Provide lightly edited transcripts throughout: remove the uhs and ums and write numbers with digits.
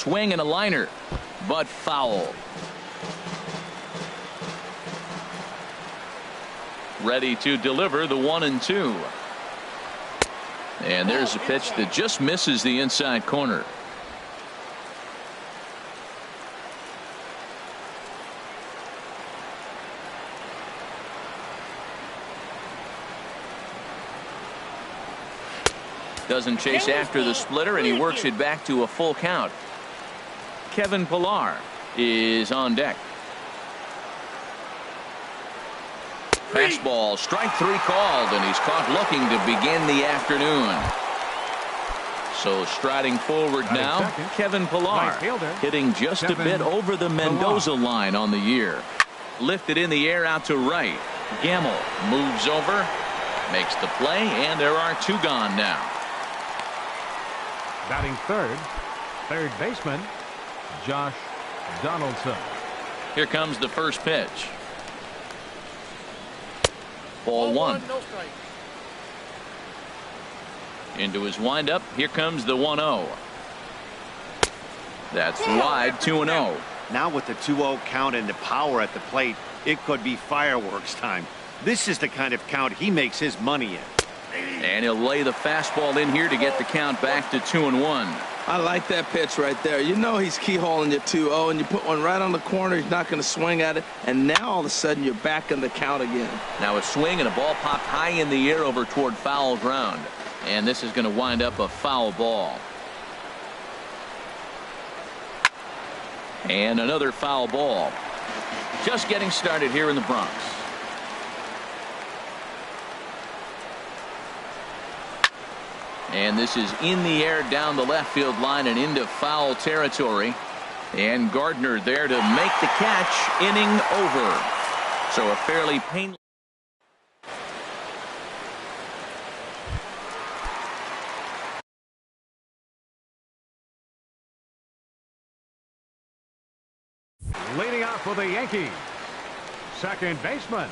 swing and a liner, but foul. Ready to deliver the 1-2. And there's a pitch that just misses the inside corner. Doesn't chase after the splitter, and he works it back to a full count. Kevin Pillar is on deck. Fastball, strike 3 called, and he's caught looking to begin the afternoon. So striding forward now, Kevin Pillar, hitting just a bit over the Mendoza line on the year. Lifted in the air out to right. Gamble moves over, makes the play, and there are 2 gone now. Batting third baseman, Josh Donaldson. Here comes the first pitch. Ball 1. Into his windup. Here comes the 1-0. That's wide, 2-0. Now with the 2-0 count and the power at the plate, it could be fireworks time. This is the kind of count he makes his money in. And he'll lay the fastball in here to get the count back to 2-1. I like that pitch right there. You know he's keyholing your 2-0, and you put one right on the corner. He's not going to swing at it, and now all of a sudden you're back in the count again. Now a swing and a ball popped high in the air over toward foul ground, and this is going to wind up a foul ball. And another foul ball. Just getting started here in the Bronx. And this is in the air down the left field line and into foul territory. And Gardner there to make the catch. Inning over. So a fairly painless. Leading off for the Yankees, second baseman,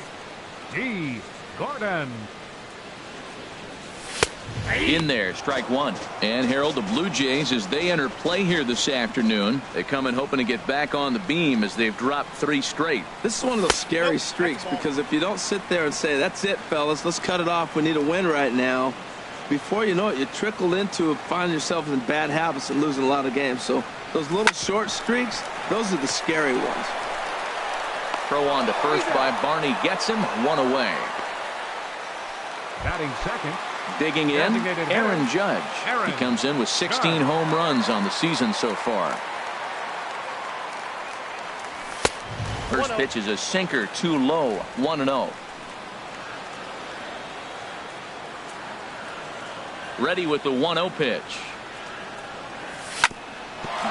D. Gordon. In there, strike 1. And Harold, the Blue Jays, as they enter play here this afternoon, they come in hoping to get back on the beam as they've dropped 3 straight. This is one of those scary streaks, because if you don't sit there and say, that's it, fellas, let's cut it off, we need a win right now, before you know it, you trickle into finding yourself in bad habits and losing a lot of games. So those little short streaks, those are the scary ones. Throw on to first by Barney, gets him, 1 away. Batting second, digging in, Aaron Judge. He comes in with 16 home runs on the season so far. First pitch is a sinker, too low, 1-0. Ready with the 1-0 pitch.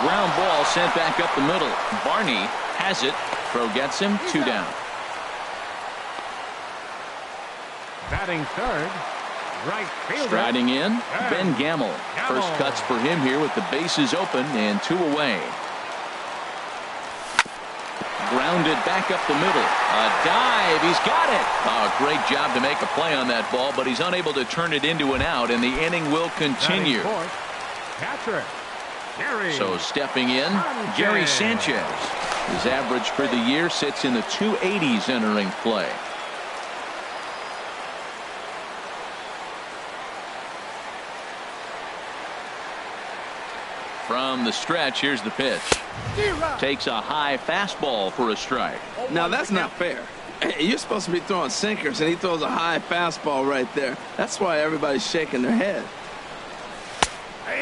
Ground ball sent back up the middle. Barney has it. Throw gets him, 2 down. batting third. Right fielder. Striding in, Ben Gamble. First cuts for him here with the bases open and 2 away. Grounded back up the middle. A dive. He's got it. Oh, great job to make a play on that ball, but he's unable to turn it into an out, and the inning will continue. Catcher, Gary. So stepping in, Gary Sanchez. His average for the year sits in the 280s entering play. From the stretch, here's the pitch. Takes a high fastball for a strike. Now that's not fair. You're supposed to be throwing sinkers, and he throws a high fastball right there. That's why everybody's shaking their head.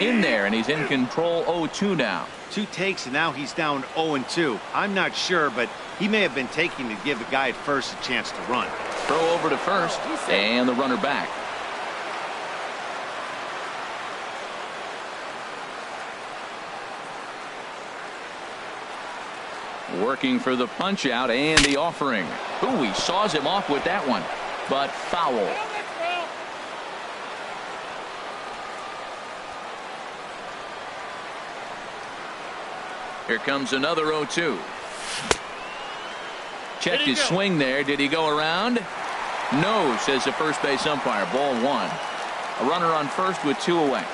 In there, and he's in control. 0-2 now. 2 takes, and now he's down 0-2. I'm not sure, but he may have been taking to give the guy at first a chance to run. Throw over to first, and the runner back. Working for the punch out and the offering. Ooh, he saws him off with that one, but foul. Here comes another 0-2. Checked his swing there. Did he go around? No, says the first base umpire. Ball 1. A runner on first with 2 away.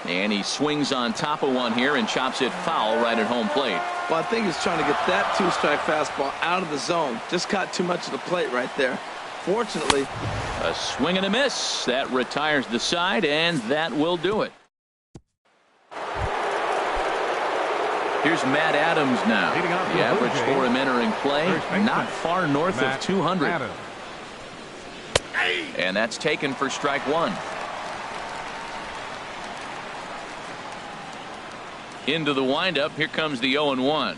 And he swings on top of one here and chops it foul right at home plate. Well, I think he's trying to get that two-strike fastball out of the zone. Just caught too much of the plate right there. Fortunately, a swing and a miss. That retires the side, and that will do it. Here's Matt Adams now. The average for him entering play, not far north of 200. And that's taken for strike one. Into the windup. Here comes the 0-1.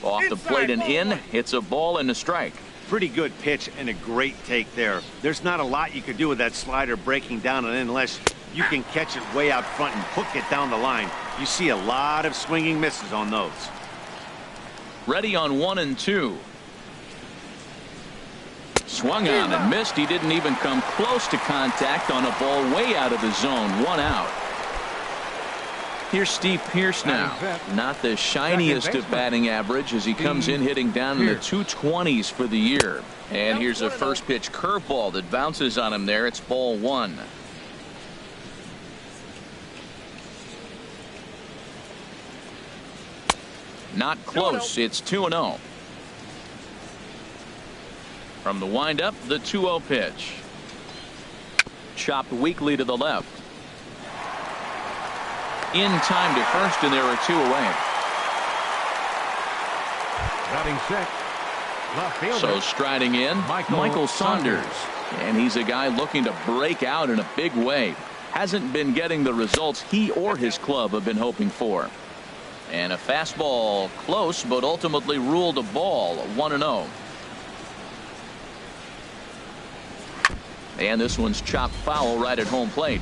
Off the plate and in. It's a ball and a strike. Pretty good pitch and a great take there. There's not a lot you could do with that slider breaking down and in unless you can catch it way out front and hook it down the line. You see a lot of swinging misses on those. Ready on 1 and 2. Swung on and missed. He didn't even come close to contact on a ball way out of the zone. 1 out. Here's Steve Pearce now. Not the shiniest of batting average as he comes in hitting down in the 220s for the year. And here's a first pitch curveball that bounces on him there. It's ball 1. Not close. It's 2-0. From the windup, the 2-0 pitch. Chopped weakly to the left. In time to first, and there are 2 away. Batting sixth, left fielder. So striding in, Michael Saunders. And he's a guy looking to break out in a big way. Hasn't been getting the results he or his club have been hoping for. And a fastball close, but ultimately ruled a ball. 1-0. And this one's chopped foul right at home plate.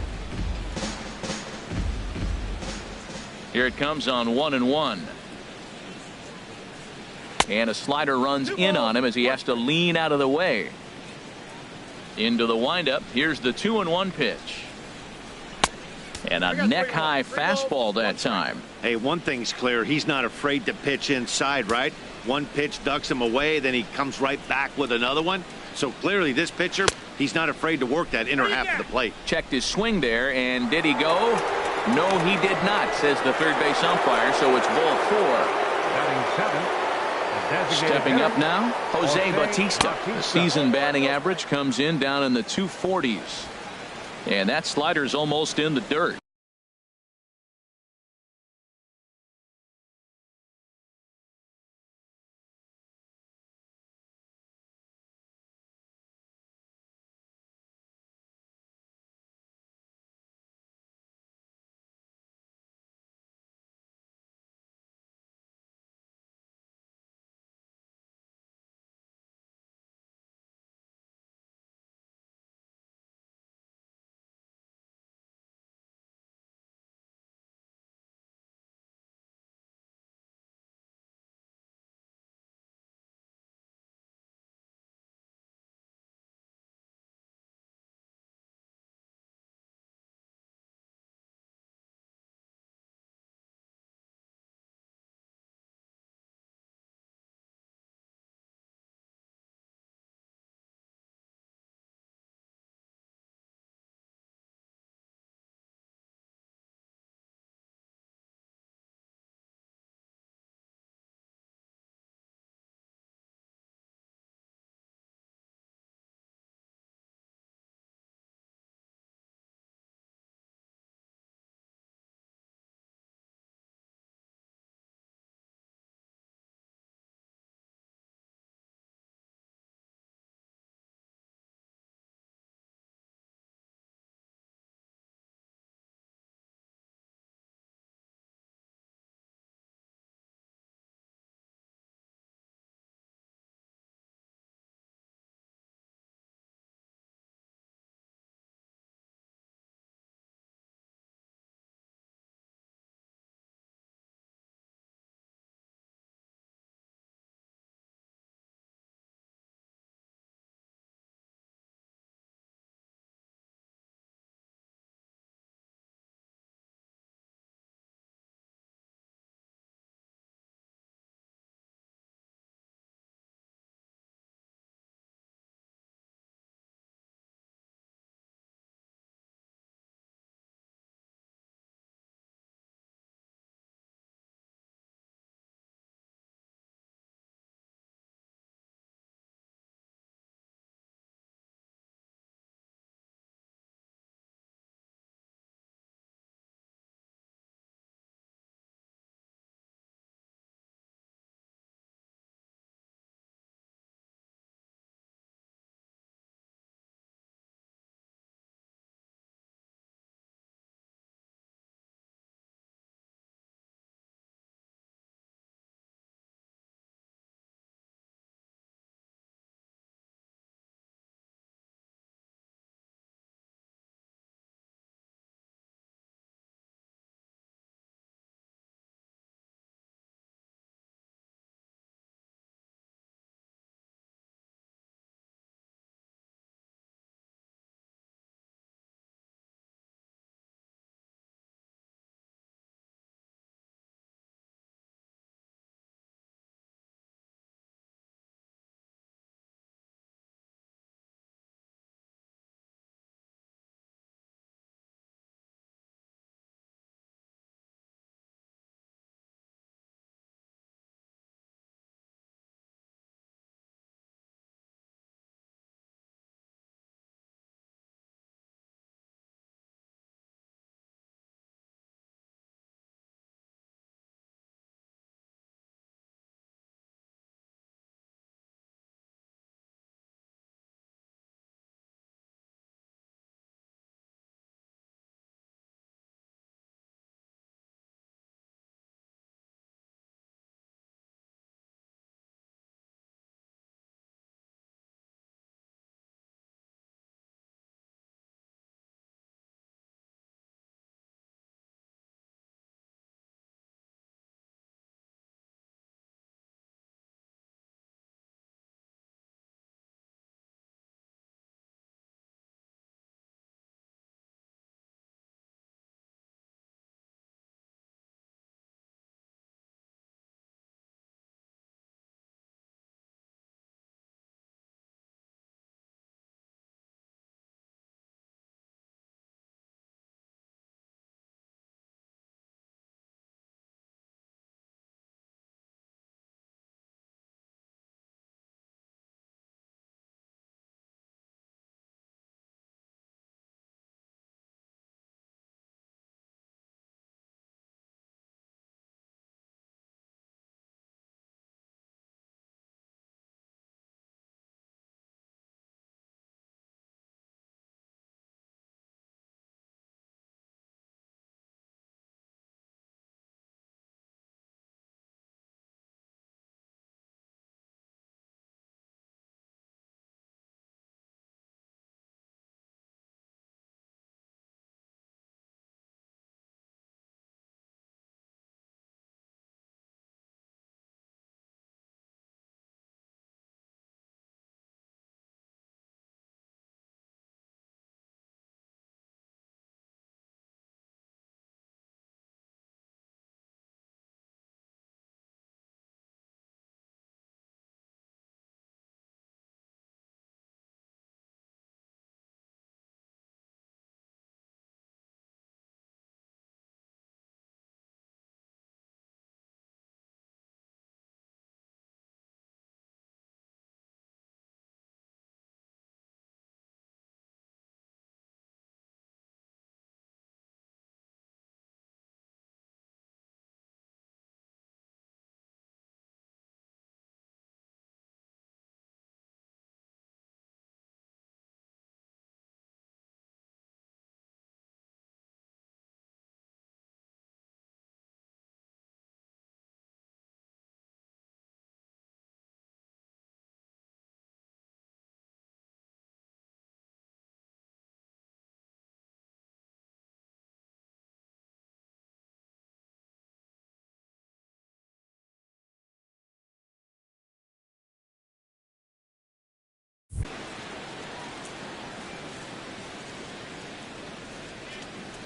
Here it comes on 1-1. And a slider runs in on him as he has to lean out of the way. Into the windup. Here's the 2-1 pitch. And a neck-high fastball that time. Hey, one thing's clear. He's not afraid to pitch inside, right? One pitch ducks him away, then he comes right back with another one. So clearly this pitcher, he's not afraid to work that inner half of the plate. Checked his swing there, and did he go? No, he did not, says the third base umpire, so it's ball 4. Batting seventh. Stepping up now, Jose Bautista. The season batting average comes in down in the 240s. And that slider's almost in the dirt.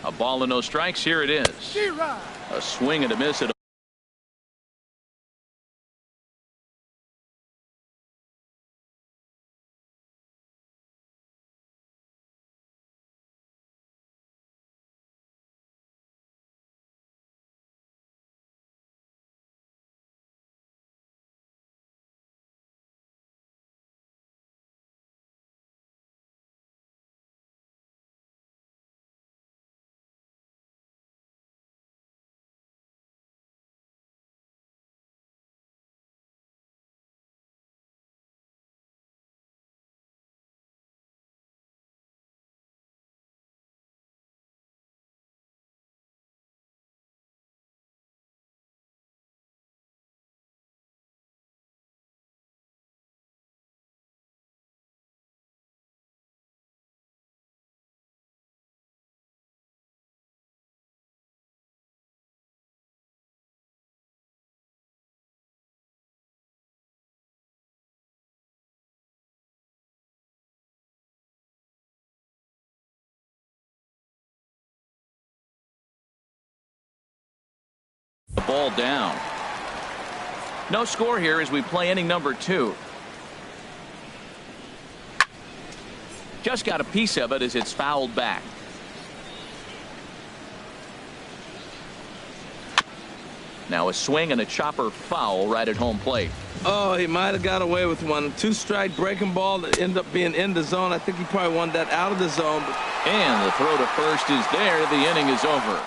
A ball and no strikes. Here it is. A swing and a miss at the ball down. No score here as we play inning number 2. Just got a piece of it as it's fouled back. Now a swing and a chopper foul right at home plate. Oh, he might have got away with one. 2-strike breaking ball that ended up being in the zone. I think he probably wanted that out of the zone. And the throw to first is there. The inning is over.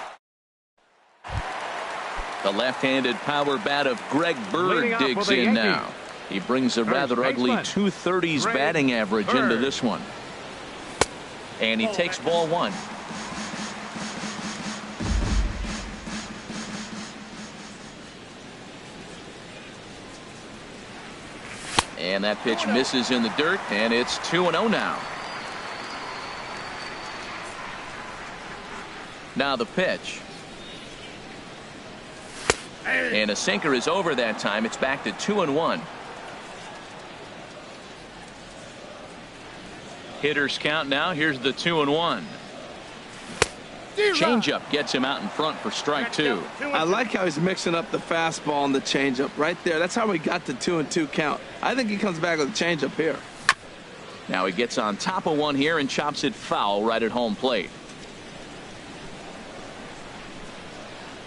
The left-handed power bat of Greg Bird digs in now. He brings a rather ugly 230s batting average into this one. And he takes ball 1. And that pitch misses in the dirt, and it's 2-0 now. Now the pitch. And a sinker is over that time. It's back to 2-1. Hitters count now. Here's the 2-1. Changeup gets him out in front for strike 2. I like how he's mixing up the fastball and the changeup right there. That's how we got the 2-2 count. I think he comes back with a changeup here. Now he gets on top of one here and chops it foul right at home plate.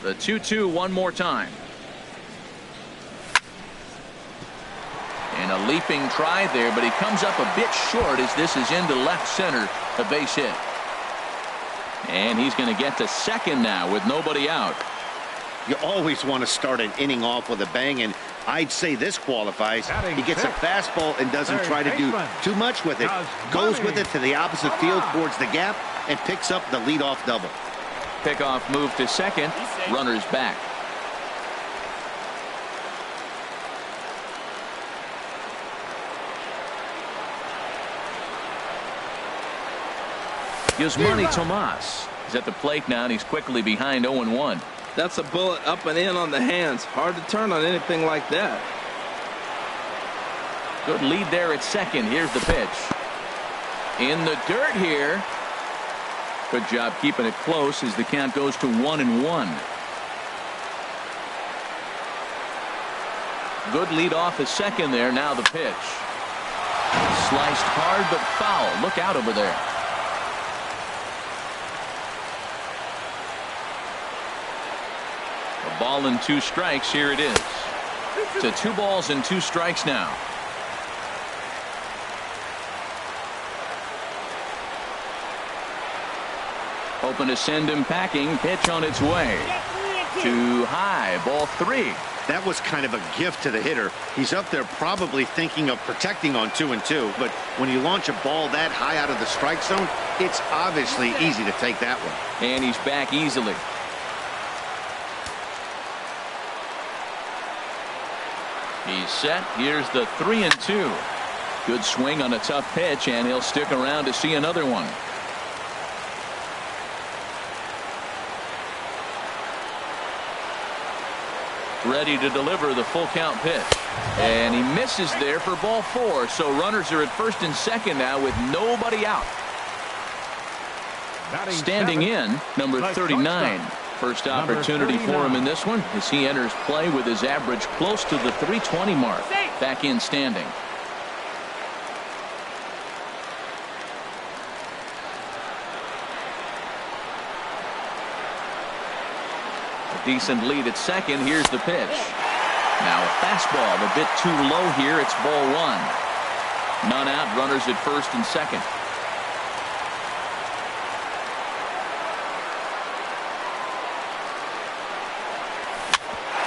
The 2-2 one more time. And a leaping try there, but he comes up a bit short as this is into left center, a base hit. And he's going to get to second now with nobody out. You always want to start an inning off with a bang, and I'd say this qualifies. He gets a fastball and doesn't try to do too much with it. Goes with it to the opposite field towards the gap and picks up the leadoff double. Pickoff move to second. Runners back. Yasmani Tomas is at the plate now, and he's quickly behind 0-1. That's a bullet up and in on the hands. Hard to turn on anything like that. Good lead there at second. Here's the pitch. In the dirt here. Good job keeping it close as the count goes to 1-1. Good lead off at second there. Now the pitch. Sliced hard but foul. Look out over there. A ball and 2 strikes. Here it is. To 2 balls and 2 strikes now. Hoping to send him packing. Pitch on its way. Too high. Ball 3. That was kind of a gift to the hitter. He's up there probably thinking of protecting on 2-2, but when you launch a ball that high out of the strike zone, it's obviously easy to take that one. And he's back easily. He's set. Here's the 3-2. Good swing on a tough pitch, and he'll stick around to see another one. Ready to deliver the full count pitch. And he misses there for ball 4. So runners are at first and second now with nobody out. Standing in, number 39. First opportunity for him in this one as he enters play with his average close to the 320 mark. Back in standing. A decent lead at second. Here's the pitch. Now a fastball a bit too low here. It's ball one. None out. Runners at first and second.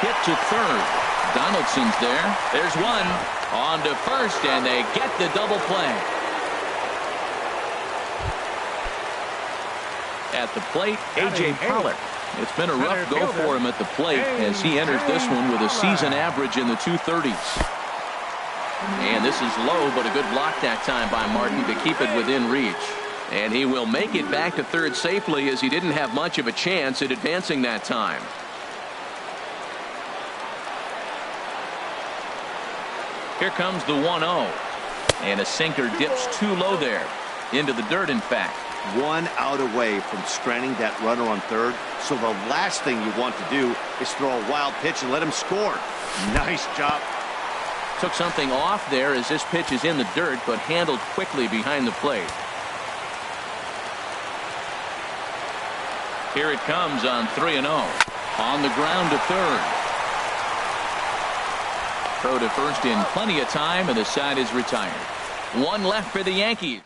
Hit to third. Donaldson's there. There's one. On to first, and they get the double play. At the plate, A.J. Pollock. It's been a rough go for him at the plate as he enters this one with a season average in the 230s. And this is low, but a good block that time by Martin to keep it within reach. And he will make it back to third safely as he didn't have much of a chance at advancing that time. Here comes the 1-0. And a sinker dips too low there. Into the dirt, in fact. 1 out away from stranding that runner on third. So the last thing you want to do is throw a wild pitch and let him score. Nice job. Took something off there as this pitch is in the dirt, but handled quickly behind the plate. Here it comes on 3-0. On the ground to third. Throw to first in plenty of time, and the side is retired. One left for the Yankees.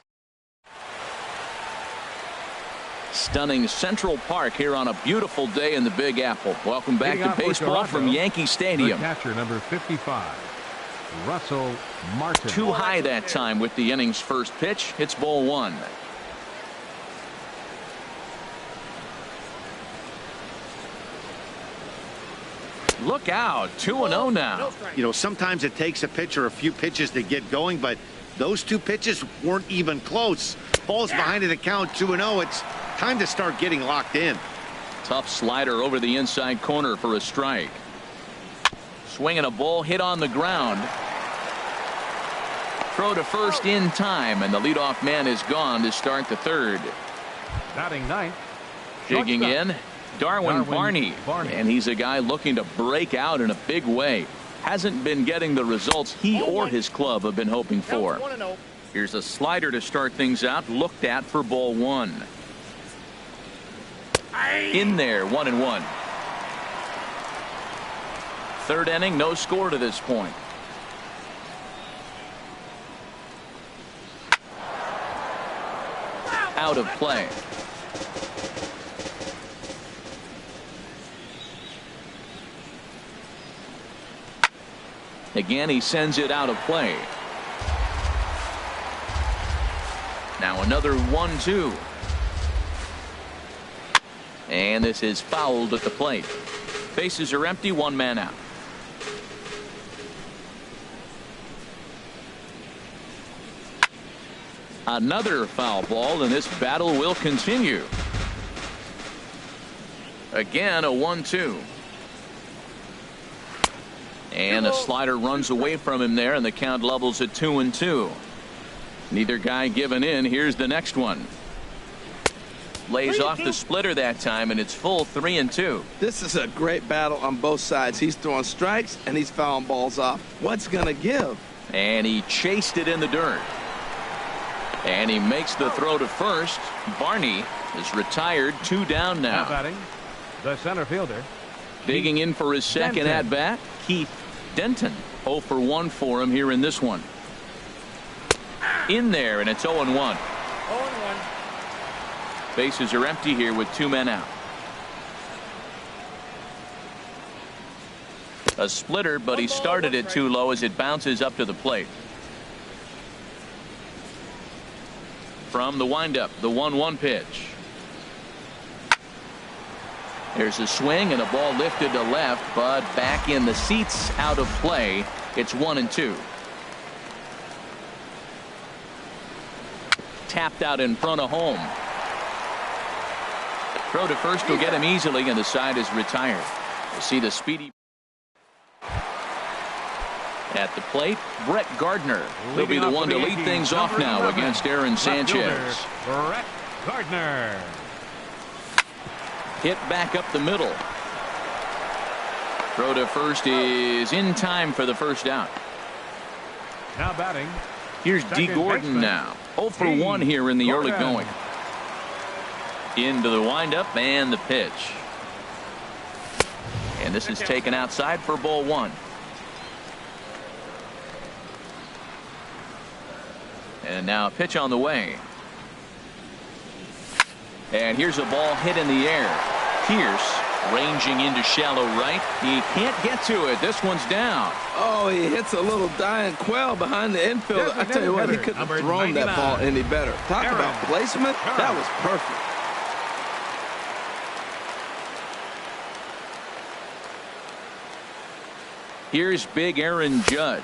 Stunning Central Park here on a beautiful day in the Big Apple. Welcome back to baseball from Yankee Stadium. Catcher number 55, Russell Martin. Too high that time with the inning's first pitch. It's ball one. Look out, 2-0 now. You know, sometimes it takes a pitcher a few pitches to get going, but those two pitches weren't even close. Ball's behind the count, 2-0. It's time to start getting locked in. Tough slider over the inside corner for a strike. Swinging a ball hit on the ground. Throw to first in time, and the leadoff man is gone to start the third. Batting ninth. Digging in, Darwin Barney. And he's a guy looking to break out in a big way. Hasn't been getting the results he or his club have been hoping for. Here's a slider to start things out, looked at for ball one. In there, 1-1. Third inning, no score to this point. Out of play. Again, he sends it out of play. Now another 1-2. And this is fouled at the plate. Bases are empty, one man out. Another foul ball, and this battle will continue. Again, a 1-2. And a slider runs away from him there, and the count levels at 2-2. Neither guy giving in. Here's the next one. Lays off the splitter that time, and it's full 3-2. This is a great battle on both sides. He's throwing strikes, and he's fouling balls off. What's going to give? And he chased it in the dirt. And he makes the throw to first. Barney is retired, 2 down now. Batting, the center fielder. Digging in for his second at bat, Keith Denton. 0 for 1 for him here in this one. In there, and it's 0-1. 0-1. Bases are empty here with 2 men out. A splitter, but he started it too low as it bounces up to the plate. From the windup, the 1-1 pitch. There's a swing and a ball lifted to left, but back in the seats, out of play. It's 1-2. Tapped out in front of home. Throw to first will get him easily, and the side is retired. We'll see the speedy. At the plate, Brett Gardner will be the one to lead things off now against Aaron Sanchez. Gardner. Hit back up the middle. Throw to first is in time for the first out. Now batting. Here's D. Gordon now. 0 for 1 here in the early going. Into the windup and the pitch. And this is taken outside for ball 1. And now a pitch on the way. And here's a ball hit in the air. Pierce ranging into shallow right. He can't get to it. This one's down. Oh, he hits a little dying quail behind the infield. I tell you what, he couldn't have thrown that ball any better. Talk about placement. That was perfect. Here's big Aaron Judge.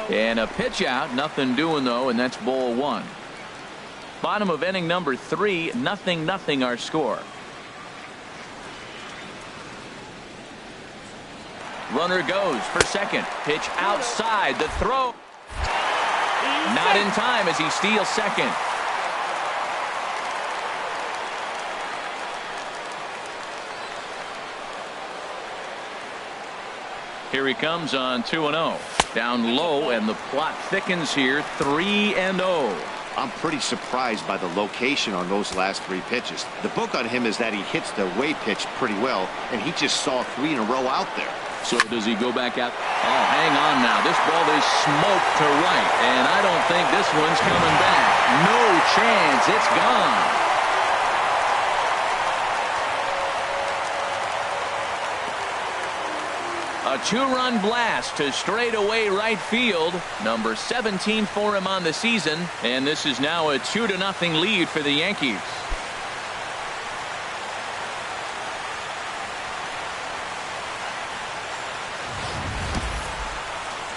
And a pitch out. Nothing doing, though, and that's ball 1. Bottom of inning number 3. 0-0 our score. Runner goes for second. Pitch outside. The throw. Not in time as he steals second. Here he comes on 2-0. Down low, and the plot thickens here. 3-0. I'm pretty surprised by the location on those last 3 pitches. The book on him is that he hits the way pitch pretty well, and he just saw 3 in a row out there. So does he go back out? Oh, hang on now. This ball is smoked to right, and I don't think this one's coming back. No chance. It's gone. A 2-run blast to straightaway right field. Number 17 for him on the season, and this is now a 2-0 lead for the Yankees.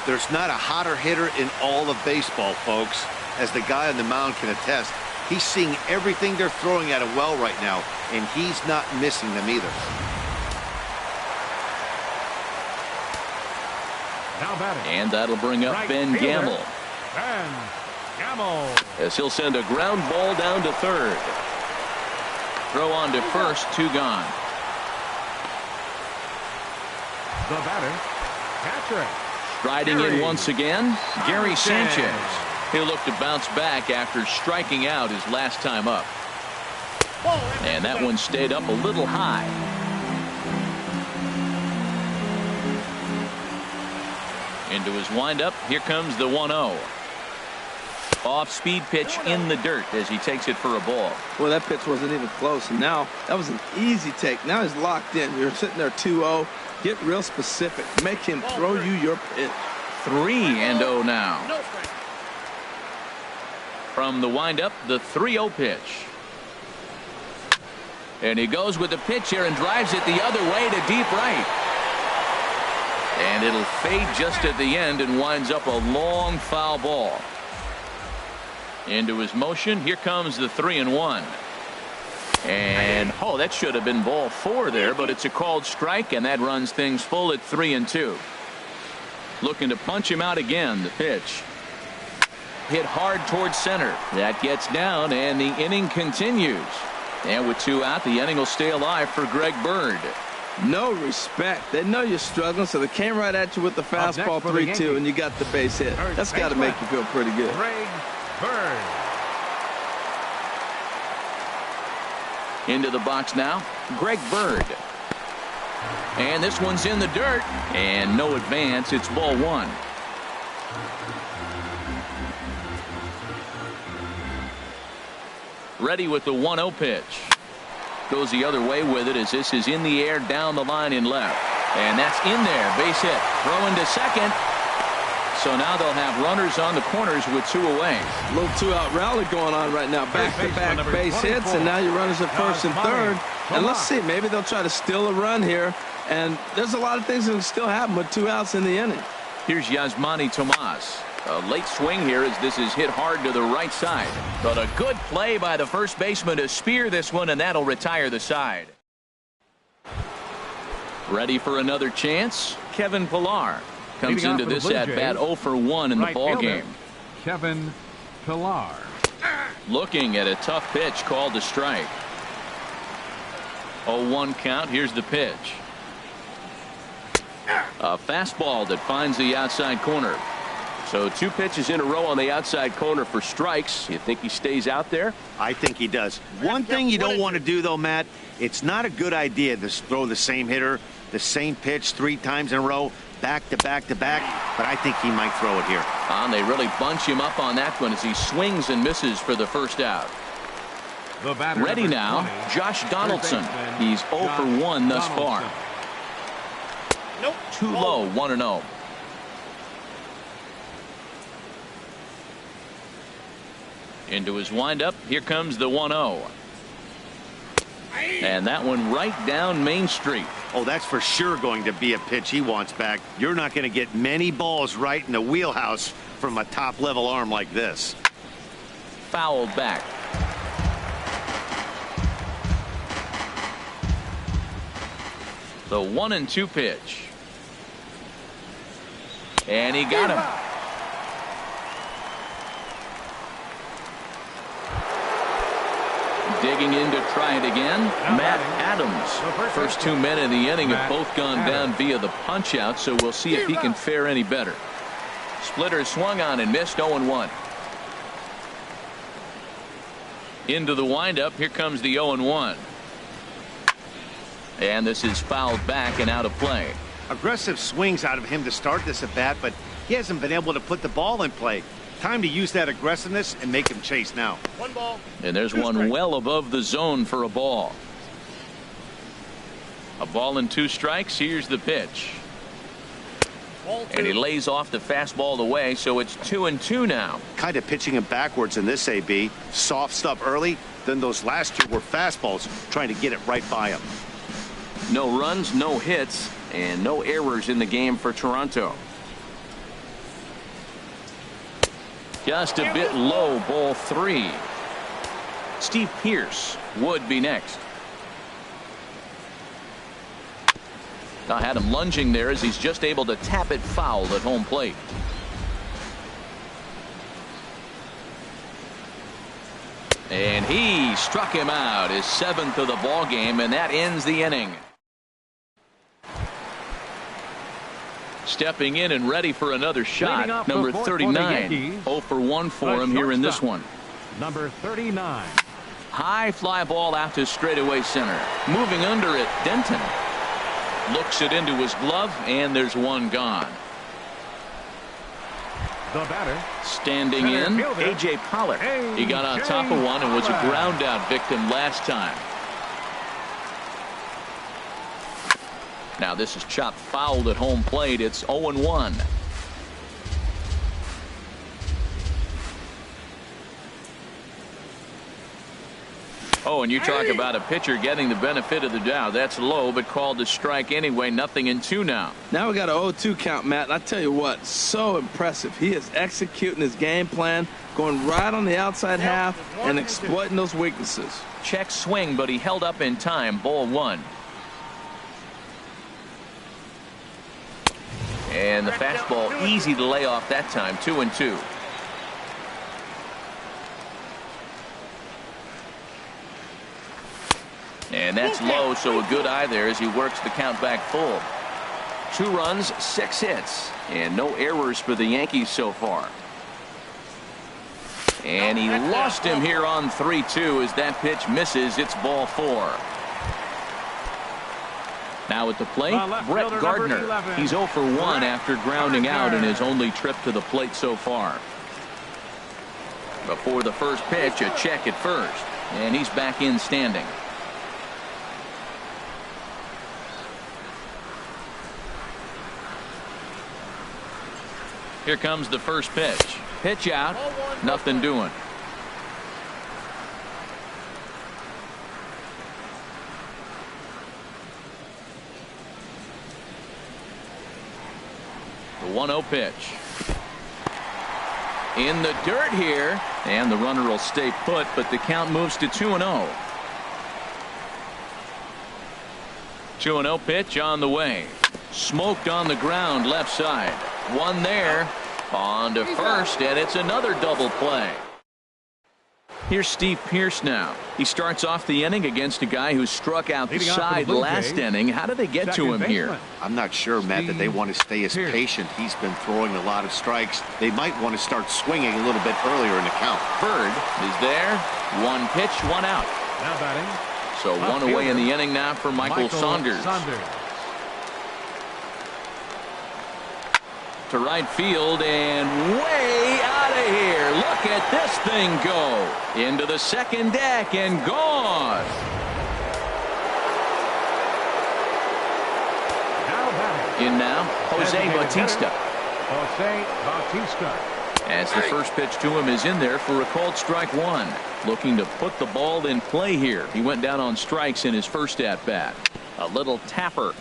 There's not a hotter hitter in all of baseball, folks. As the guy on the mound can attest, he's seeing everything they're throwing at him well right now, and he's not missing them either. Now batting. And that'll bring up Ben Gamble. Ben Gamble. As he'll send a ground ball down to third. Throw on to first, 2 gone. The batter, Patrick. Striding in once again, Gary Sanchez. He'll look to bounce back after striking out his last time up. And that one stayed up a little high. Into his windup. Here comes the 1-0. Off-speed pitch in the dirt as he takes it for a ball. Well, that pitch wasn't even close. And now that was an easy take. Now he's locked in. You're sitting there 2-0. Get real specific. Make him throw you your pitch. 3-0 now. From the windup, the 3-0 pitch. And he goes with the pitch here and drives it the other way to deep right. And it'll fade just at the end and winds up a long foul ball. Into his motion. Here comes the 3-1. And oh, that should have been ball 4 there, but it's a called strike, and that runs things full at 3-2. Looking to punch him out again. The pitch hit hard towards center. That gets down, and the inning continues. And with 2 out, the inning will stay alive for Greg Bird. No respect. They know you're struggling, so they came right at you with the fastball 3-2, and you got the base hit. That's got to make you feel pretty good. Greg Bird. Into the box now, Greg Bird. And this one's in the dirt, and no advance. It's ball 1. Ready with the 1-0 pitch. Goes the other way with it as this is in the air down the line in left. And that's in there. Base hit. Throwing to second. So now they'll have runners on the corners with 2 away. A little 2-out rally going on right now. Back-to-back base hits, and now your runners at first and third. And let's see, maybe they'll try to steal a run here. And there's a lot of things that can still happen with 2 outs in the inning. Here's Yasmani Tomas. A late swing here as this is hit hard to the right side. But a good play by the first baseman to spear this one, and that'll retire the side. Ready for another chance? Kevin Pillar comes into this at bat 0 for 1 in the ball game. Kevin Pillar. Looking at a tough pitch called a strike. 0-1 count. Here's the pitch. A fastball that finds the outside corner. So 2 pitches in a row on the outside corner for strikes. You think he stays out there? I think he does. One thing you don't want to do, though, Matt, it's not a good idea to throw the same hitter, the same pitch 3 times in a row, back to back to back, but I think he might throw it here. And they really bunch him up on that one as he swings and misses for the first out. The batter, Ready now, 20, Josh Donaldson. He's 0 for 1 thus far. Nope. Too low, 1-0. Into his windup. Here comes the 1-0. And that one right down Main Street. Oh, that's for sure going to be a pitch he wants back. You're not going to get many balls right in the wheelhouse from a top-level arm like this. Fouled back. The 1-2 pitch. And he got him. Digging in to try it again, Matt Adams. First 2 men in the inning have both gone down via the punch out, so we'll see if he can fare any better. Splitter swung on and missed. 0-1. Into the windup. Here comes the 0-1. And this is fouled back and out of play. Aggressive swings out of him to start this at bat, but he hasn't been able to put the ball in play. Time to use that aggressiveness and make him chase now. 1 ball. And there's one well above the zone for a ball. A ball and 2 strikes. Here's the pitch. And he lays off the fastball away, so it's 2-2 now. Kind of pitching him backwards in this AB. Soft stuff early, then those last 2 were fastballs, trying to get it right by him. No runs, no hits, and no errors in the game for Toronto. Just a bit low, ball 3. Steve Pearce would be next. I had him lunging there as he's just able to tap it foul at home plate. And he struck him out, his 7th of the ball game, and that ends the inning. Stepping in and ready for another shot, number 39. 0 for 1 for him here in this one. Number 39. High fly ball out to straightaway center. Moving under it, Denton. Looks it into his glove, and there's one gone. The batter. Standing in, A.J. Pollard. He got on top of one and was a ground out victim last time. Now this is chopped fouled at home plate. It's 0-1. Oh, and you talk about a pitcher getting the benefit of the doubt. That's low, but called a strike anyway. 0-2 now. Now we got an 0-2 count, Matt. And I tell you what, so impressive. He is executing his game plan, going right on the outside half and exploiting those weaknesses. Check swing, but he held up in time. Ball 1. And the fastball easy to lay off that time. 2-2. And that's low, so a good eye there as he works the count back full. 2 runs, 6 hits, and no errors for the Yankees so far. And he lost him here on 3-2 as that pitch misses. It's ball 4. Now at the plate, Brett Gardner. He's 0 for 1 after grounding out in his only trip to the plate so far. Before the first pitch, a check at first, and he's back in standing. Here comes the first pitch. Pitch out. Nothing doing. The 1-0 pitch. In the dirt here. And the runner will stay put, but the count moves to 2-0. 2-0 pitch on the way. Smoked on the ground left side. One there. On to first, and it's another double play. Here's Steve Pearce now. He starts off the inning against a guy who struck out the side last inning. How did they get to him here? I'm not sure, Matt, that they want to stay as patient. He's been throwing a lot of strikes. They might want to start swinging a little bit earlier in the count. Bird is there. One pitch, one out. Now batting. So one away in the inning now for Michael Saunders. To right field and way out of here. Look at this thing go into the second deck and gone. In now, Jose Bautista. As the first pitch to him is in there for a called strike one. Looking to put the ball in play here. He went down on strikes in his first at bat. A little tapper.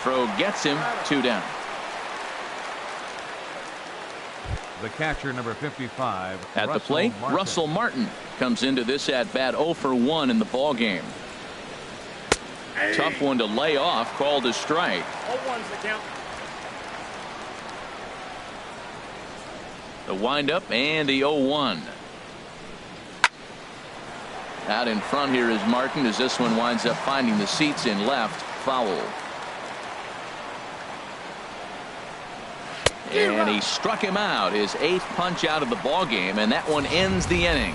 Throw gets him, 2 down. The catcher, number 55. At the plate, Russell Martin comes into this at bat 0 for 1 in the ball game. Tough one to lay off, called a strike. 0-1's the count. The windup and the 0-1. Out in front here is Martin as this one winds up finding the seats in left. Foul. And he struck him out, his 8th punch out of the ball game, and that one ends the inning.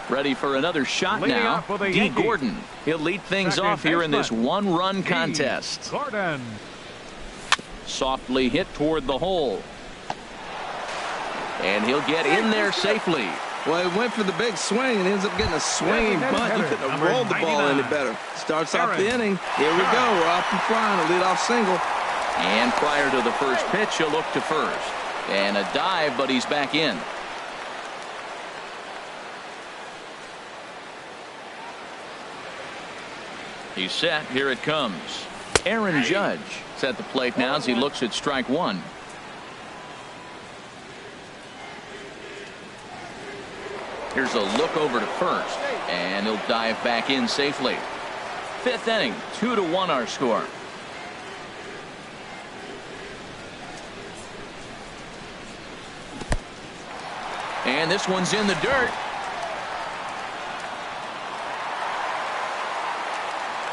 Ready for another shot now. D. Gordon. He'll lead things off here in this one-run contest. Gordon. Softly hit toward the hole. And he'll get in there safely. Well, he went for the big swing and ends up getting a swinging bunt. You couldn't have rolled the ball any better. Starts off the inning. Here we go. We're off and flying. A leadoff single. And prior to the first pitch, he'll look to first. And a dive, but he's back in. He's set. Here it comes. Aaron Judge is at the plate now as he looks at strike one. Here's a look over to first, and he'll dive back in safely. 5th inning, 2-1 our score. And this one's in the dirt.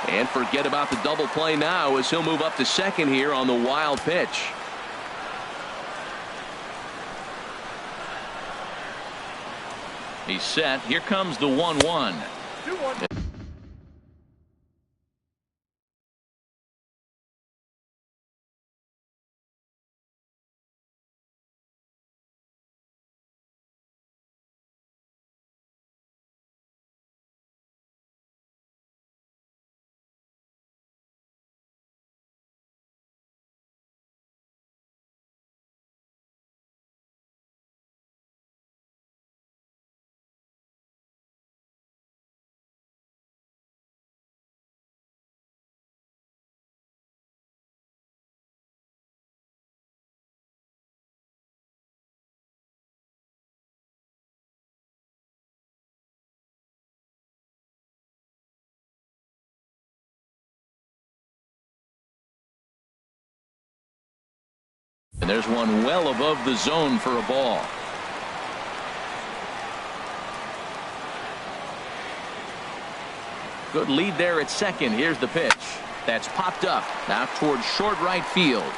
And forget about the double play now as he'll move up to second here on the wild pitch. He's set. Here comes the 1-1. 2-1. And there's one well above the zone for a ball. Good lead there at second. Here's the pitch. That's popped up now towards short right field.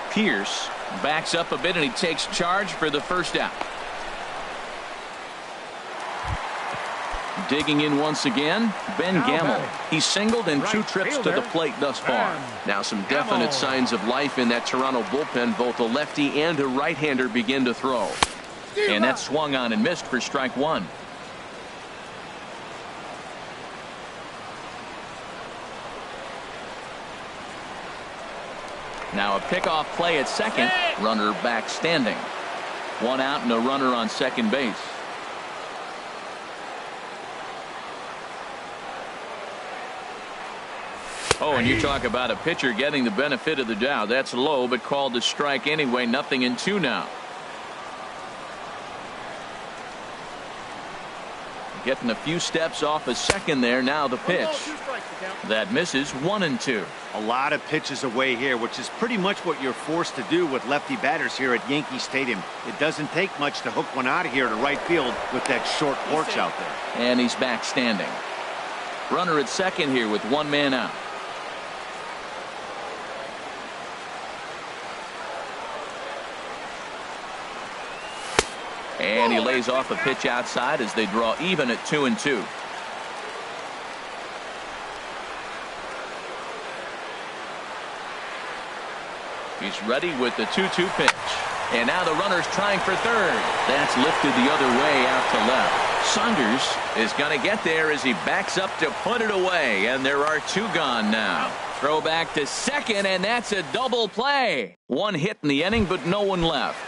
Pierce backs up a bit and he takes charge for the first out. Digging in once again, Ben Gamble. He's singled in 2 trips to the plate thus far. Now some definite signs of life in that Toronto bullpen. Both a lefty and a right-hander begin to throw. And that swung on and missed for strike one. Now a pickoff play at second. Runner back standing. 1 out and a runner on second base. Oh, and you talk about a pitcher getting the benefit of the doubt. That's low, but called a strike anyway. 0-2 now. getting a few steps off a second there. Now the pitch. That misses 1-2. A lot of pitches away here, which is pretty much what you're forced to do with lefty batters here at Yankee Stadium. It doesn't take much to hook one out of here to right field with that short porch out there. And he's back standing. Runner at second here with one man out. And he lays off a pitch outside as they draw even at 2-2. He's ready with the 2-2 pitch. And now the runner's trying for third. That's lifted the other way out to left. Saunders is going to get there as he backs up to put it away. And there are two gone now. Throw back to second, and that's a double play. One hit in the inning, but no one left.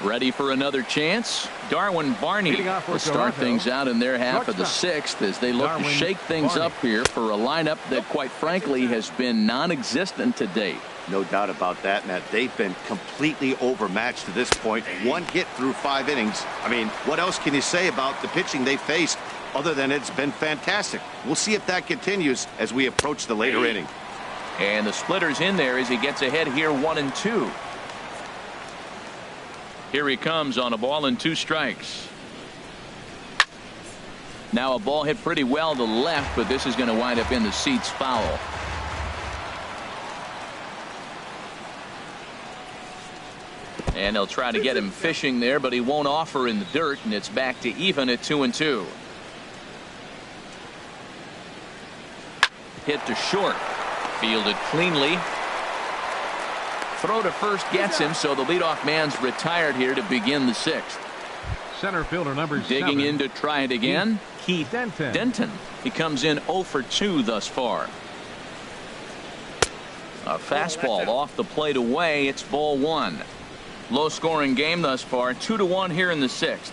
Ready for another chance? Darwin Barney will start things out in their half of the sixth as they look to shake things up here for a lineup that, quite frankly, has been non-existent to date. No doubt about that, Matt. They've been completely overmatched to this point. One hit through 5 innings. I mean, what else can you say about the pitching they faced other than it's been fantastic? We'll see if that continues as we approach the later inning. And the splitter's in there as he gets ahead here 1-2. Here he comes on a ball and 2 strikes. Now a ball hit pretty well to left, but this is going to wind up in the seats foul. And they'll try to get him fishing there, but he won't offer in the dirt, and it's back to even at 2-2. Hit to short. Fielded cleanly. Throw to first gets him, so the leadoff man's retired here to begin the sixth. Center fielder number 7. Digging in to try it again. Keith Denton. He comes in 0 for 2 thus far. A fastball off the plate away. It's ball 1. Low scoring game thus far. 2-1 here in the sixth.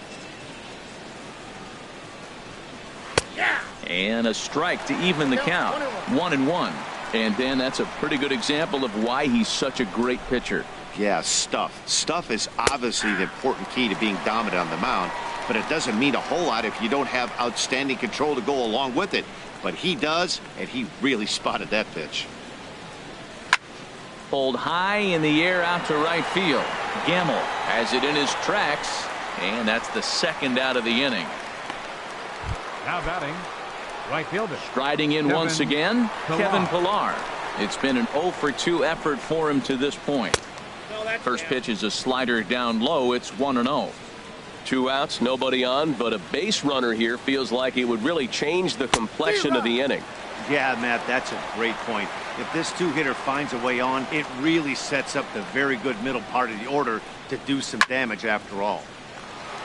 And a strike to even the count. 1-1. And Dan, that's a pretty good example of why he's such a great pitcher. Yeah, stuff. Stuff is obviously the important key to being dominant on the mound, but it doesn't mean a whole lot if you don't have outstanding control to go along with it. But he does, and he really spotted that pitch. Pulled high in the air out to right field. Gamble has it in his tracks, and that's the second out of the inning. Now batting, right fielder. Striding in once again, Kevin Pillar. It's been an 0 for 2 effort for him to this point. First pitch is a slider down low. It's 1-0. 2 outs, nobody on, but a base runner here feels like it would really change the complexion of the inning. Yeah, Matt, that's a great point. If this 2-hitter finds a way on, it really sets up the very good middle part of the order to do some damage after all.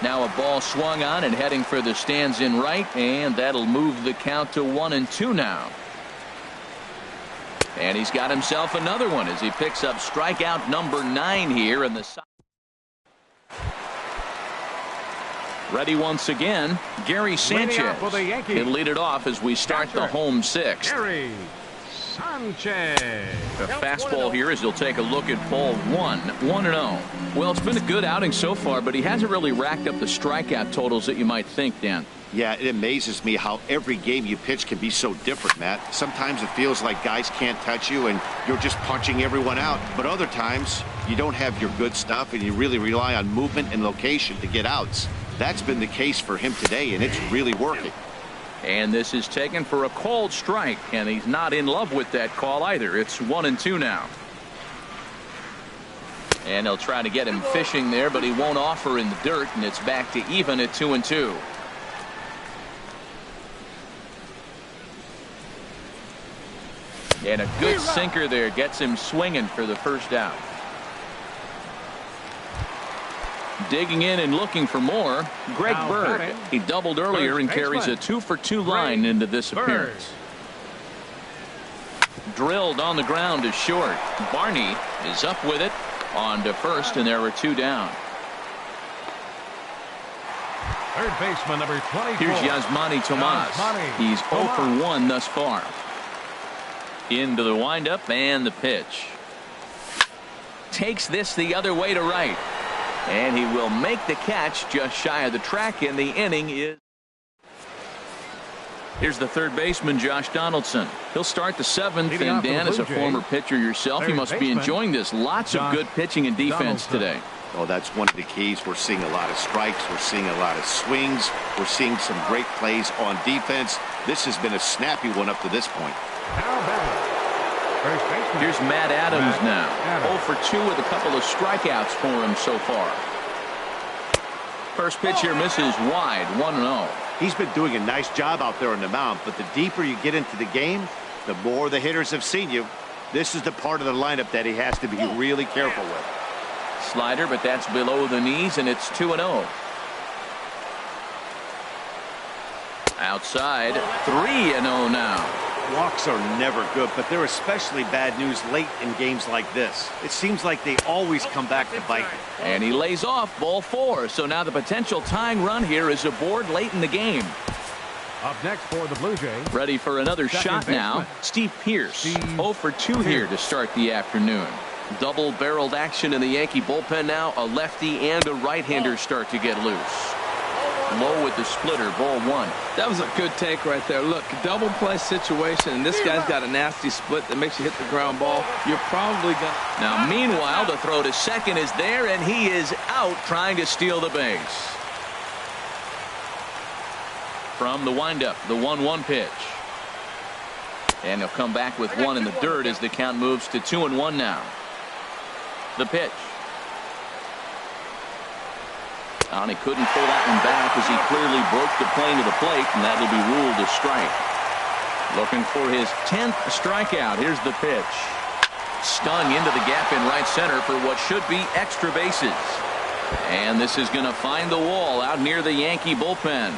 Now a ball swung on and heading for the stands in right, and that'll move the count to 1-2 now. And he's got himself another one as he picks up strikeout number 9 here in the side. Ready once again, Gary Sanchez. He'll lead it off as we start the home sixth. Gary Sanchez. The fastball here as he'll take a look at ball 1. 1-0. Well, it's been a good outing so far, but he hasn't really racked up the strikeout totals that you might think, Dan. Yeah, it amazes me how every game you pitch can be so different, Matt. Sometimes it feels like guys can't touch you and you're just punching everyone out. But other times you don't have your good stuff and you really rely on movement and location to get outs. That's been the case for him today, and it's really working. And this is taken for a called strike, and he's not in love with that call either. It's 1-2 now. And they'll try to get him fishing there, but he won't offer in the dirt, and it's back to even at 2-2. And a good sinker there gets him swinging for the first out. Digging in and looking for more, Greg Bird. He doubled earlier and carries a 2 for 2 line into this appearance. Drilled on the ground to short. Barney is up with it on to first, and there were 2 down. Third baseman number 24. Here's Yasmani Tomas. He's 0 for 1 thus far. Into the windup and the pitch. Takes this the other way to right. And he will make the catch just shy of the track, and the inning is. Here's the third baseman, Josh Donaldson. He'll start the seventh, and Dan, as a former pitcher yourself, you must be enjoying this. Lots of good pitching and defense today. Oh, that's one of the keys. We're seeing a lot of strikes. We're seeing a lot of swings. We're seeing some great plays on defense. This has been a snappy one up to this point. Here's Matt Adams now. 0 for 2 with a couple of strikeouts for him so far. First pitch here misses wide, 1-0. He's been doing a nice job out there on the mound, but the deeper you get into the game, the more the hitters have seen you. This is the part of the lineup that he has to be really careful with. Slider, but that's below the knees, and it's 2-0. Outside, 3-0 now. Walks are never good, but they're especially bad news late in games like this. It seems like they always come back to bite you. And he lays off, ball 4. So now the potential tying run here is aboard late in the game. Up next for the Blue Jays. Ready for another shot now. Steve Pearce, 0 for 2 here to start the afternoon. Double-barreled action in the Yankee bullpen now. A lefty and a right-hander start to get loose. Low with the splitter, ball 1. That was a good take right there. Look, double play situation, and this guy's got a nasty split that makes you hit the ground ball. You're probably going to... Now, meanwhile, the throw to second is there, and he is out trying to steal the base. From the windup, the 1-1 pitch. And he'll come back with one in the dirt as the count moves to 2-1 now. The pitch. And he couldn't pull that one back as he clearly broke the plane of the plate, and that will be ruled a strike. Looking for his 10th strikeout. Here's the pitch. Stung into the gap in right center for what should be extra bases. And this is going to find the wall out near the Yankee bullpen.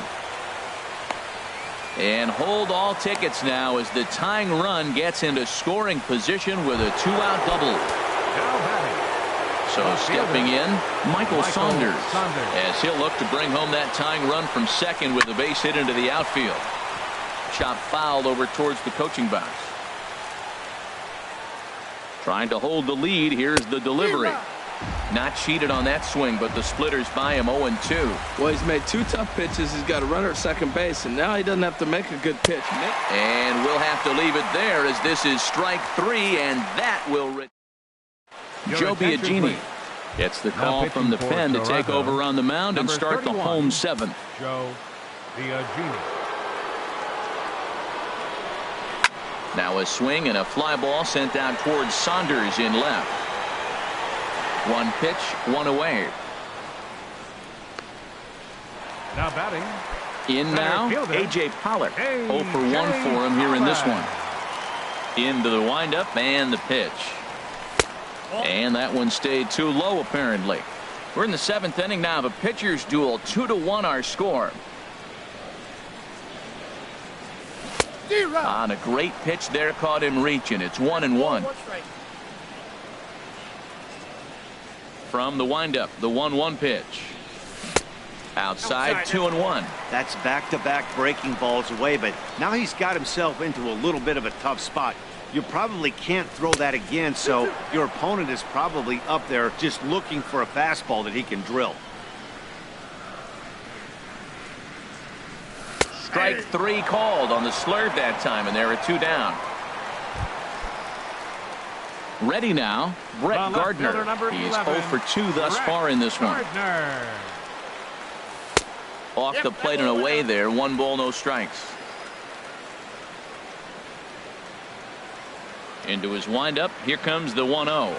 And hold all tickets now as the tying run gets into scoring position with a 2-out double. So stepping in, Michael Saunders, as he'll look to bring home that tying run from second with a base hit into the outfield. Chop fouled over towards the coaching box. Trying to hold the lead. Here's the delivery. Not cheated on that swing, but the splitters by him 0-2. Well, he's made 2 tough pitches. He's got a runner at second base, and now he doesn't have to make a good pitch. And we'll have to leave it there as this is strike 3, and that will... Joe Biagini gets the call from the pen to take over on the mound and start the home 7th. Joe Biagini. Now a swing and a fly ball sent out towards Saunders in left. 1 pitch, 1 away. Now batting. In now, A.J. Pollock. 0 for 1 for him here in this one. Into the windup and the pitch. And that one stayed too low, apparently. We're in the 7th inning now of a pitcher's duel. 2-1 our score. On a great pitch there, caught him reaching. It's 1-1. From the windup, the 1-1 pitch. Outside, 2-1. That's back-to-back breaking balls away, but now he's got himself into a little bit of a tough spot. You probably can't throw that again, so your opponent is probably up there just looking for a fastball that he can drill. Strike 3 called on the slurve that time, and there are 2 down. Ready now, Brett Gardner. He is 0 for 2 thus far in this one. Off the plate and away there. 1 ball, no strikes. Into his windup. Here comes the 1-0.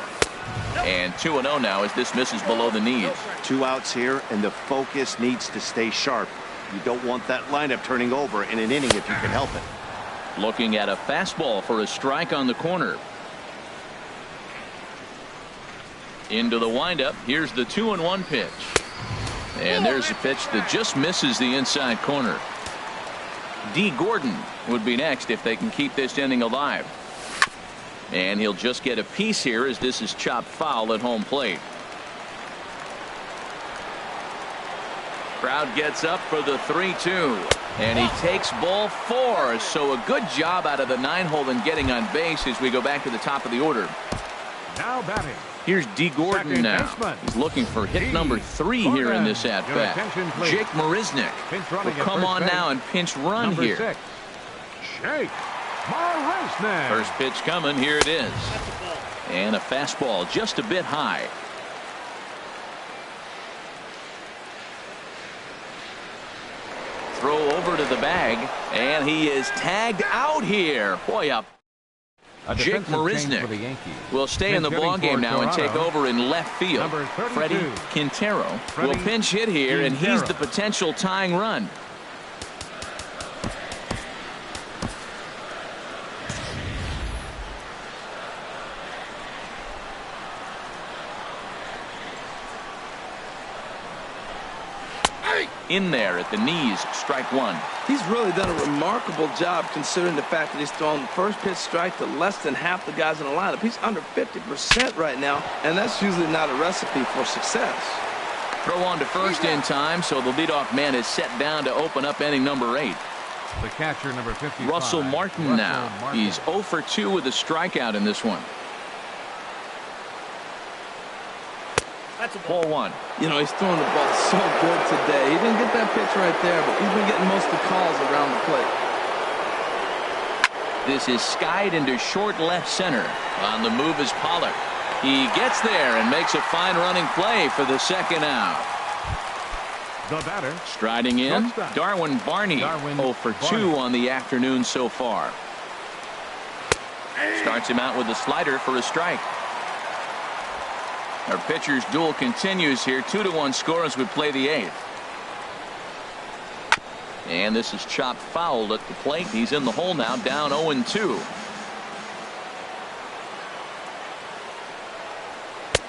And 2-0 now as this misses below the knees. 2 outs here, and the focus needs to stay sharp. You don't want that lineup turning over in an inning if you can help it. Looking at a fastball for a strike on the corner. Into the windup. Here's the 2-1 pitch. And there's a pitch that just misses the inside corner. D. Gordon would be next if they can keep this inning alive. And he'll just get a piece here as this is chopped foul at home plate. Crowd gets up for the 3-2. And he takes ball 4. So a good job out of the 9-hole in getting on base as we go back to the top of the order. Now batting. Here's D. Gordon now. He's looking for hit number 3 here in this at-bat. Jake Marisnick will come on now and pinch run here. Jake Marisnick. First pitch coming. Here it is. And a fastball just a bit high. Throw over to the bag, and he is tagged out here. Boy, up. Jake Marisnick will stay in the ballgame now and take over in left field. Freddie Quintero will pinch hit here, and he's the potential tying run. In there at the knees, strike one. He's really done a remarkable job considering the fact that he's thrown the first pitch strike to less than half the guys in the lineup. He's under 50% right now, and that's usually not a recipe for success. Throw on to first in time, so the leadoff man is set down to open up inning number 8. The catcher, number 55. Russell Martin now. He's 0 for 2 with a strikeout in this one. That's a Ball one. You know, he's throwing the ball so good today. He didn't get that pitch right there, but he's been getting most of the calls around the plate. This is skied into short left center. On the move is Pollock. He gets there and makes a fine running play for the second out. The batter. Striding in, Shortstop. Darwin Barney. 0 for 2 on the afternoon so far. Starts him out with a slider for a strike. Our pitcher's duel continues here. 2-1 score as we play the 8th. And this is chopped foul at the plate. He's in the hole now, down 0-2.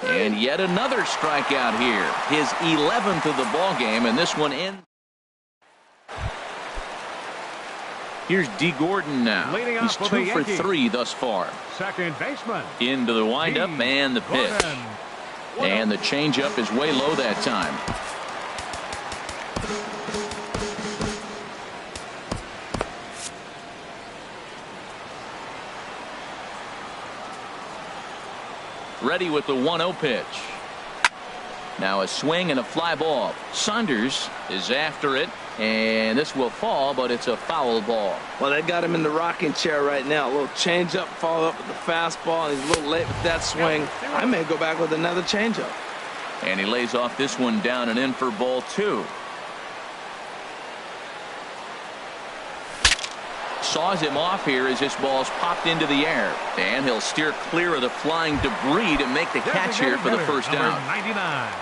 And yet another strikeout here. His 11th of the ball game, and this one ends. Here's D. Gordon now. He's 2 for 3 thus far. Second baseman. Into the windup and the pitch. And the changeup is way low that time. Ready with the 1-0 pitch. Now a swing and a fly ball. Saunders is after it, and this will fall, but it's a foul ball. Well, they got him in the rocking chair right now. A little changeup, followed up with the fastball, and he's a little late with that swing. I may go back with another changeup. And he lays off this one down and in for ball 2. Saws him off here as this ball's popped into the air. And he'll steer clear of the flying debris to make the catch here for the first down. 99.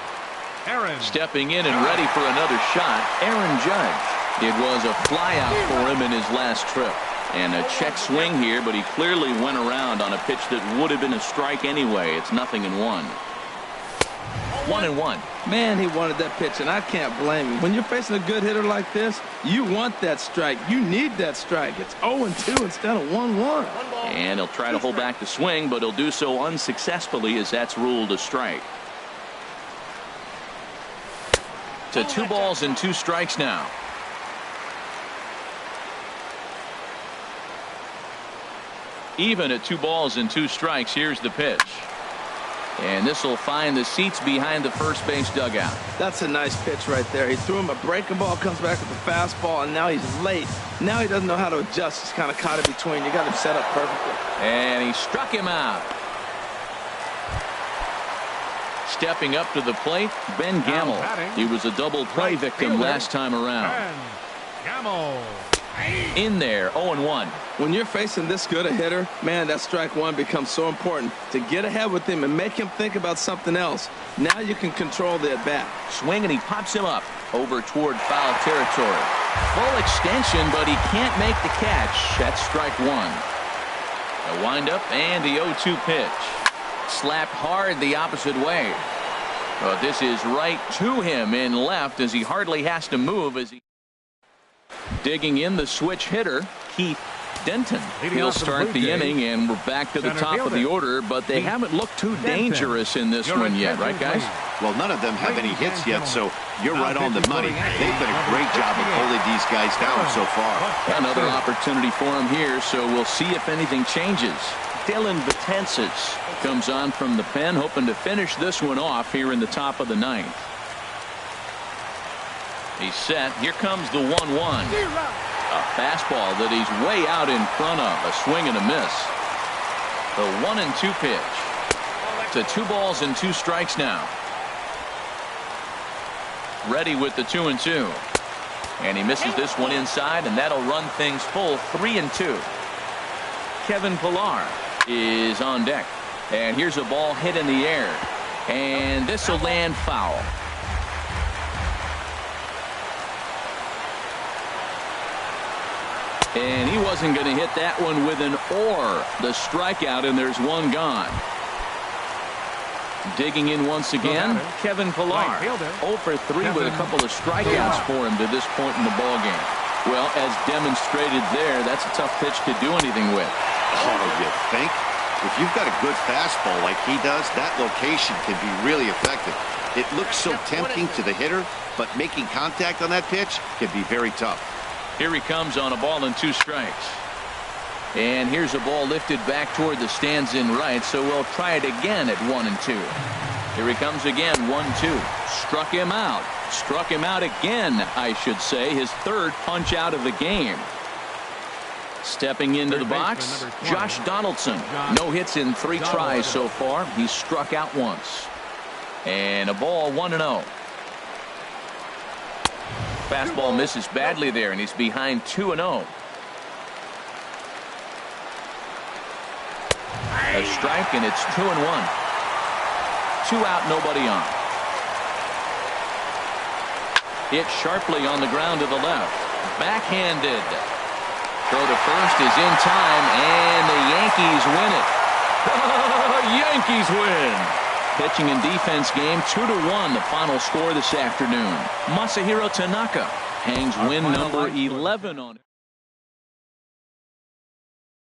Aaron. Stepping in and ready for another shot, Aaron Judge. It was a fly out for him in his last trip. And a check swing here, but he clearly went around on a pitch that would have been a strike anyway. It's 0-1. 1-1. Man, he wanted that pitch, and I can't blame him. When you're facing a good hitter like this, you want that strike. You need that strike. It's 0-2 instead of 1-1. And he'll try to hold back the swing, but he'll do so unsuccessfully as that's ruled a strike. To 2 balls and 2 strikes now. Even at 2 balls and 2 strikes. Here's the pitch. And this will find the seats behind the first base dugout. That's a nice pitch right there. He threw him a breaking ball, comes back with a fastball, and now he's late. Now he doesn't know how to adjust. He's kind of caught in between. You got him set up perfectly. And he struck him out. Stepping up to the plate, Ben Gamel. He was a double play victim last time around. Gamel. In there, 0-1. When you're facing this good a hitter, man, that strike one becomes so important to get ahead with him and make him think about something else. Now you can control the at-bat. Swing, and he pops him up over toward foul territory. Full extension, but he can't make the catch. That's strike 1. A windup and the 0-2 pitch. Slapped hard the opposite way. But this is right to him in left as he hardly has to move as he digging in the switch hitter, Keith Denton. He'll start the inning, and we're back to the top of the order, but they haven't looked too dangerous in this one yet, right, guys? Well, none of them have any hits yet, so you're right on the money. They've done a great job of holding these guys down so far. Another opportunity for him here, so we'll see if anything changes. Dylan Betances comes on from the pen, hoping to finish this one off here in the top of the 9th. He's set. Here comes the 1-1. A fastball that he's way out in front of. A swing and a miss. The 1-2 pitch. To 2 balls and 2 strikes now. Ready with the 2-2. And he misses this one inside, and that'll run things full 3-2. Kevin Pillar is on deck. And here's a ball hit in the air. And this will land foul. And he wasn't going to hit that one with an or. The strikeout, and there's one gone. Digging in once again, Kevin Pillar. 0 for 3 with a couple of strikeouts for him to this point in the ballgame. Well, as demonstrated there, that's a tough pitch to do anything with. Oh, you think? If you've got a good fastball like he does, that location can be really effective. It looks so tempting to the hitter, but making contact on that pitch can be very tough. Here he comes on a ball and 2 strikes. And here's a ball lifted back toward the stands in right, so we'll try it again at 1-2. Here he comes again, 1-2. Struck him out. Struck him out again, I should say. His 3rd punch out of the game. Stepping into the box, Josh Donaldson. No hits in 3 tries so far. He's struck out once. And a ball, 1-0. Fastball misses badly there, and he's behind 2-0. A strike, and it's 2-1. 2 out, nobody on. Hit sharply on the ground to the left. Backhanded. Throw to first is in time, and the Yankees win it. Yankees win. Pitching and defense game, 2-1, the final score this afternoon. Masahiro Tanaka hangs win number 11 on it.